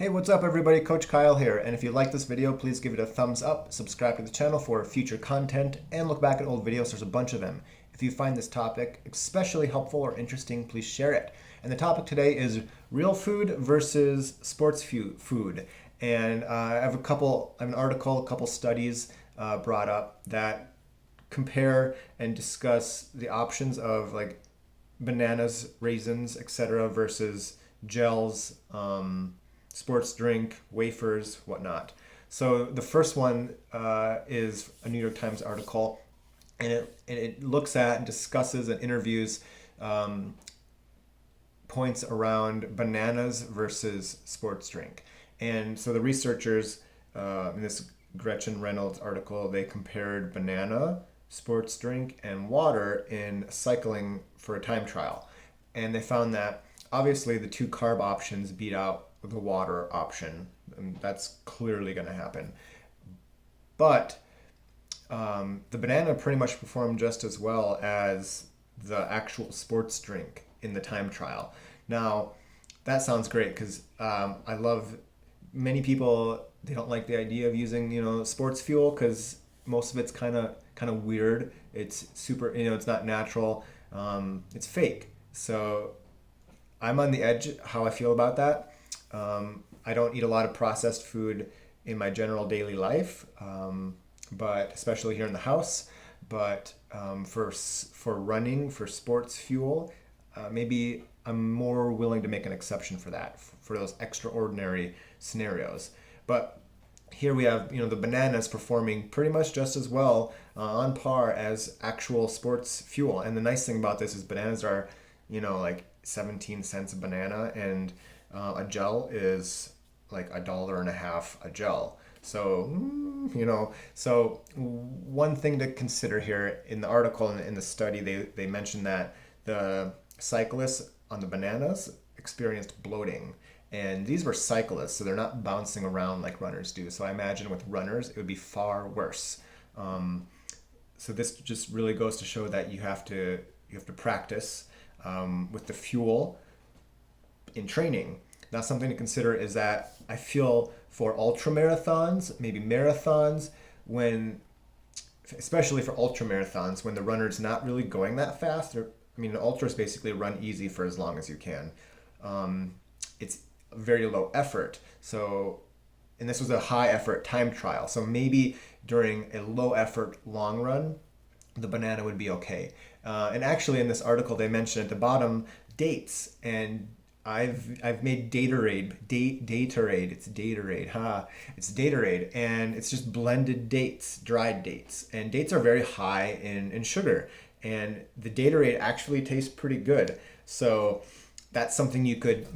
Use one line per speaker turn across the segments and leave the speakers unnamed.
Hey, what's up everybody? Coach Kyle here, and if you like this video, please give it a thumbs up, subscribe to the channel for future content, and look back at old videos. There's a bunch of them. If you find this topic especially helpful or interesting, please share it. And the topic today is real food versus sports food. And I have an article, a couple studies brought up that compare and discuss the options of like bananas, raisins, etc. versus gels, sports drink, wafers, whatnot. So the first one is a New York Times article, and it looks at and discusses and interviews points around bananas versus sports drink. And so the researchers in this Gretchen Reynolds article, they compared banana, sports drink, and water in cycling for a time trial. And they found that obviously the two carb options beat out the water option, and that's clearly going to happen. But the banana pretty much performed just as well as the actual sports drink in the time trial. Now, that sounds great because I love many people. They don't like the idea of using sports fuel because most of it's kind of weird. It's super, it's not natural. It's fake. So I'm on the edge how I feel about that. I don't eat a lot of processed food in my general daily life, but especially here in the house. But for running, for sports fuel, maybe I'm more willing to make an exception for that, for those extraordinary scenarios. But here we have, the bananas performing pretty much just as well, on par as actual sports fuel. And the nice thing about this is bananas are, like 17 cents a banana, and a gel is like $1.50 a gel. So, so one thing to consider here in the article and in the study, they mentioned that the cyclists on the bananas experienced bloating. And these were cyclists, so they're not bouncing around like runners do. So I imagine with runners, it would be far worse. So this just really goes to show that you have to practice with the fuel in training. Now, something to consider is that I feel for ultra marathons, maybe marathons, especially for ultra marathons, when the runner's not really going that fast. Ultras basically run easy for as long as you can. It's very low effort. So, and this was a high effort time trial. So maybe during a low effort long run, the banana would be okay. And actually in this article, they mentioned at the bottom dates, and I've made Datorade. It's Datorade, and it's just blended dates, dried dates, and dates are very high in sugar, and the Datorade actually tastes pretty good. So that's something you could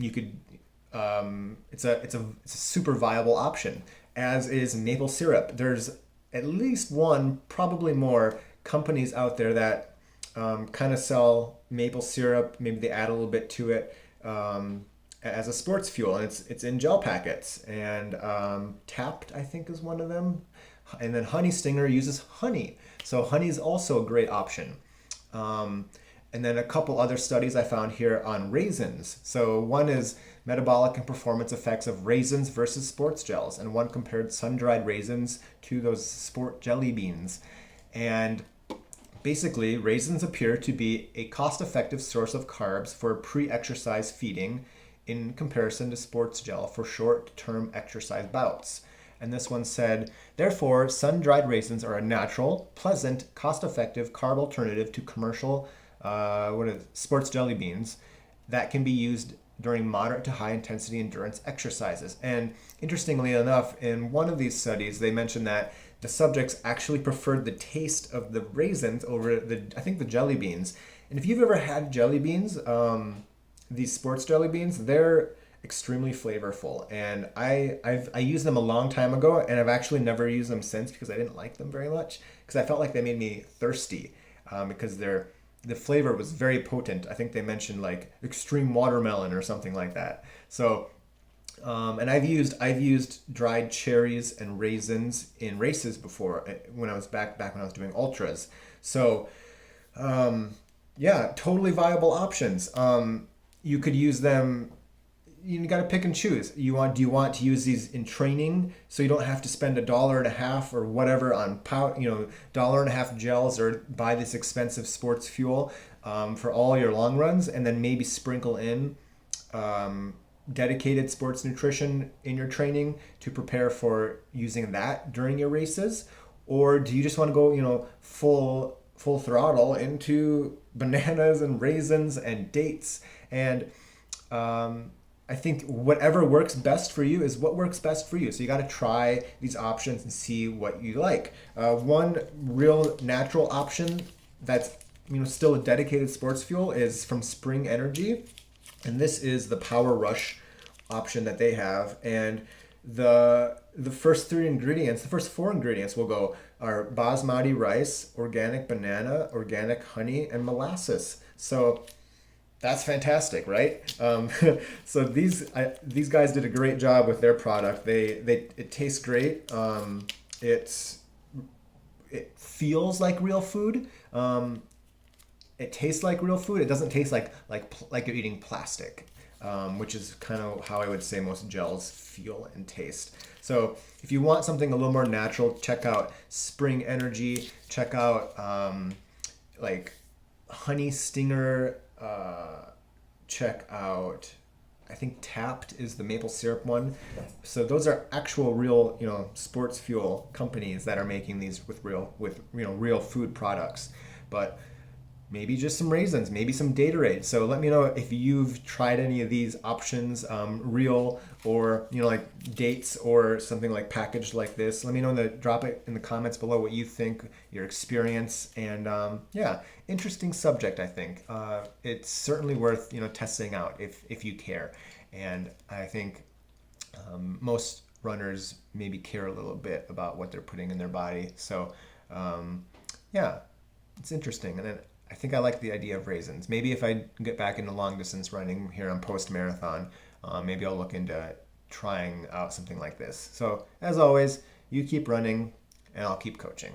it's a super viable option, as is maple syrup. There's at least one, probably more, companies out there that kind of sell maple syrup. Maybe they add a little bit to it as a sports fuel, and it's in gel packets. And Tapped, I think, is one of them. And then Honey Stinger uses honey, so honey is also a great option. And then a couple other studies I found here on raisins. So one is metabolic and performance effects of raisins versus sports gels, and one compared sun-dried raisins to those sport jelly beans. And basically, raisins appear to be a cost-effective source of carbs for pre-exercise feeding in comparison to sports gel for short-term exercise bouts. And this one said, therefore, sun-dried raisins are a natural, pleasant, cost-effective carb alternative to commercial sports jelly beans that can be used during moderate to high intensity endurance exercises. And interestingly enough, in one of these studies, they mentioned that the subjects actually preferred the taste of the raisins over the jelly beans. And if you've ever had jelly beans, these sports jelly beans, they're extremely flavorful. And I used them a long time ago, and I've actually never used them since because I didn't like them very much, because I felt like they made me thirsty, because the flavor was very potent. I think they mentioned like extreme watermelon or something like that. So, and I've used dried cherries and raisins in races before, when I was back when I was doing ultras. So, yeah, totally viable options. You could use them you got to pick and choose. Do you want to use these in training so you don't have to spend $1.50 or whatever on $1.50 gels, or buy this expensive sports fuel for all your long runs, and then maybe sprinkle in dedicated sports nutrition in your training to prepare for using that during your races? Or do you just want to go, full throttle into bananas and raisins and dates? And I think whatever works best for you is what works best for you. So you got to try these options and see what you like. One real natural option that's still a dedicated sports fuel is from Spring Energy, and this is the Power Rush option that they have. And the first four ingredients are basmati rice, organic banana, organic honey, and molasses. So that's fantastic, right? So these guys did a great job with their product. It tastes great. It feels like real food. It tastes like real food. It doesn't taste like you're eating plastic, which is kind of how I would say most gels feel and taste. So if you want something a little more natural, check out Spring Energy. Check out Honey Stinger. Check out, I think Tapped is the maple syrup one. So those are actual real, sports fuel companies that are making these with real food products. But maybe just some raisins, maybe some Datorade. So let me know if you've tried any of these options, real or like dates or something like packaged like this. Let me know drop it in the comments below what you think, your experience, and interesting subject. I think it's certainly worth testing out if you care. And I think most runners maybe care a little bit about what they're putting in their body. So it's interesting. And then I think I like the idea of raisins. Maybe if I get back into long distance running here on post-marathon, maybe I'll look into trying out something like this. So as always, you keep running and I'll keep coaching.